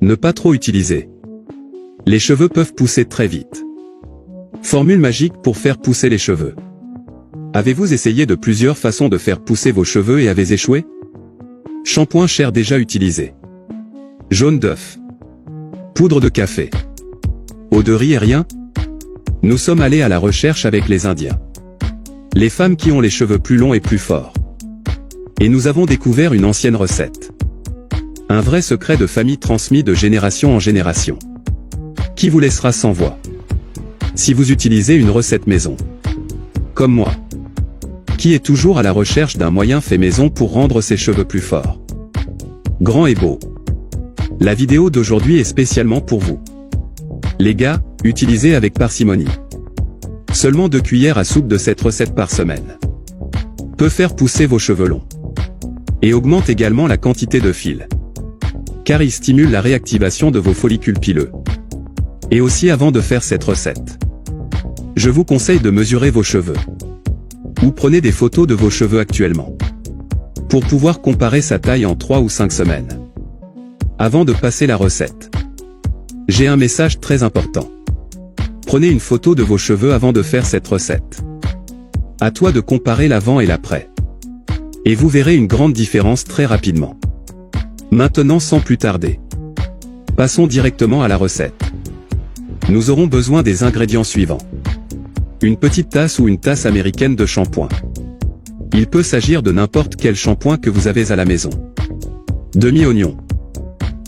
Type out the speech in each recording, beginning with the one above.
Ne pas trop utiliser. Les cheveux peuvent pousser très vite. Formule magique pour faire pousser les cheveux. Avez-vous essayé de plusieurs façons de faire pousser vos cheveux et avez échoué? Shampoing cher déjà utilisé. Jaune d'œuf. Poudre de café. Eau de riz et rien? Nous sommes allés à la recherche avec les Indiens. Les femmes qui ont les cheveux plus longs et plus forts. Et nous avons découvert une ancienne recette. Un vrai secret de famille transmis de génération en génération. Qui vous laissera sans voix. Si vous utilisez une recette maison. Comme moi. Qui est toujours à la recherche d'un moyen fait maison pour rendre ses cheveux plus forts. Grand et beau. La vidéo d'aujourd'hui est spécialement pour vous. Les gars, utilisez avec parcimonie. Seulement 2 cuillères à soupe de cette recette par semaine. Peut faire pousser vos cheveux longs. Et augmente également la quantité de fil. Car il stimule la réactivation de vos follicules pileux. Et aussi avant de faire cette recette. Je vous conseille de mesurer vos cheveux. Ou prenez des photos de vos cheveux actuellement. Pour pouvoir comparer sa taille en 3 ou 5 semaines. Avant de passer la recette. J'ai un message très important. Prenez une photo de vos cheveux avant de faire cette recette. À toi de comparer l'avant et l'après. Et vous verrez une grande différence très rapidement. Maintenant sans plus tarder. Passons directement à la recette. Nous aurons besoin des ingrédients suivants. Une petite tasse ou une tasse américaine de shampoing. Il peut s'agir de n'importe quel shampoing que vous avez à la maison. Demi-oignon.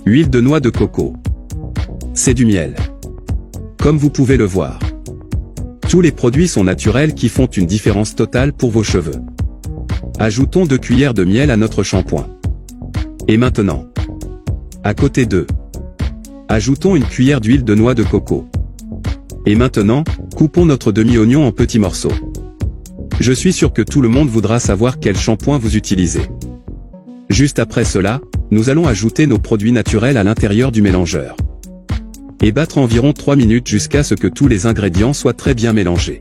Huile de noix de coco. C'est du miel. Comme vous pouvez le voir. Tous les produits sont naturels qui font une différence totale pour vos cheveux. Ajoutons 2 cuillères de miel à notre shampoing. Et maintenant. À côté d'eux. Ajoutons une cuillère d'huile de noix de coco. Et maintenant, coupons notre demi-oignon en petits morceaux. Je suis sûr que tout le monde voudra savoir quel shampoing vous utilisez. Juste après cela, nous allons ajouter nos produits naturels à l'intérieur du mélangeur. Et battre environ 3 minutes jusqu'à ce que tous les ingrédients soient très bien mélangés.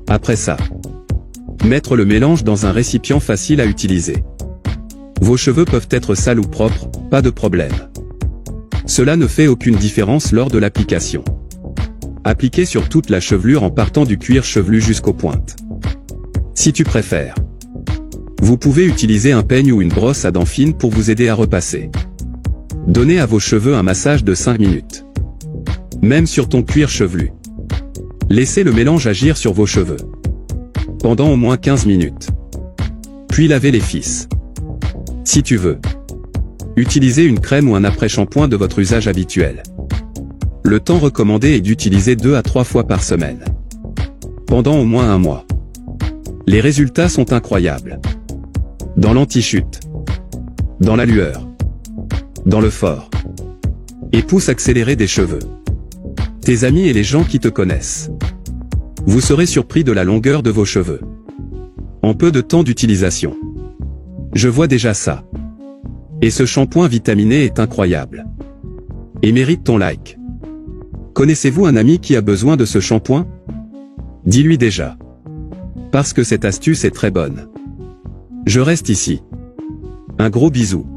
Après ça, mettre le mélange dans un récipient facile à utiliser. Vos cheveux peuvent être sales ou propres, pas de problème. Cela ne fait aucune différence lors de l'application. Appliquez sur toute la chevelure en partant du cuir chevelu jusqu'aux pointes. Si tu préfères, vous pouvez utiliser un peigne ou une brosse à dents fines pour vous aider à repasser. Donnez à vos cheveux un massage de 5 minutes. Même sur ton cuir chevelu. Laissez le mélange agir sur vos cheveux. Pendant au moins 15 minutes. Puis lavez les fils. Si tu veux. Utilisez une crème ou un après-shampoing de votre usage habituel. Le temps recommandé est d'utiliser 2 à 3 fois par semaine. Pendant au moins 1 mois. Les résultats sont incroyables. Dans l'anti-chute. Dans la lueur. Dans le fort. Et pousse accéléré des cheveux. Tes amis et les gens qui te connaissent. Vous serez surpris de la longueur de vos cheveux. En peu de temps d'utilisation. Je vois déjà ça. Et ce shampoing vitaminé est incroyable. Et mérite ton like. Connaissez-vous un ami qui a besoin de ce shampoing? Dis-lui déjà. Parce que cette astuce est très bonne. Je reste ici. Un gros bisou.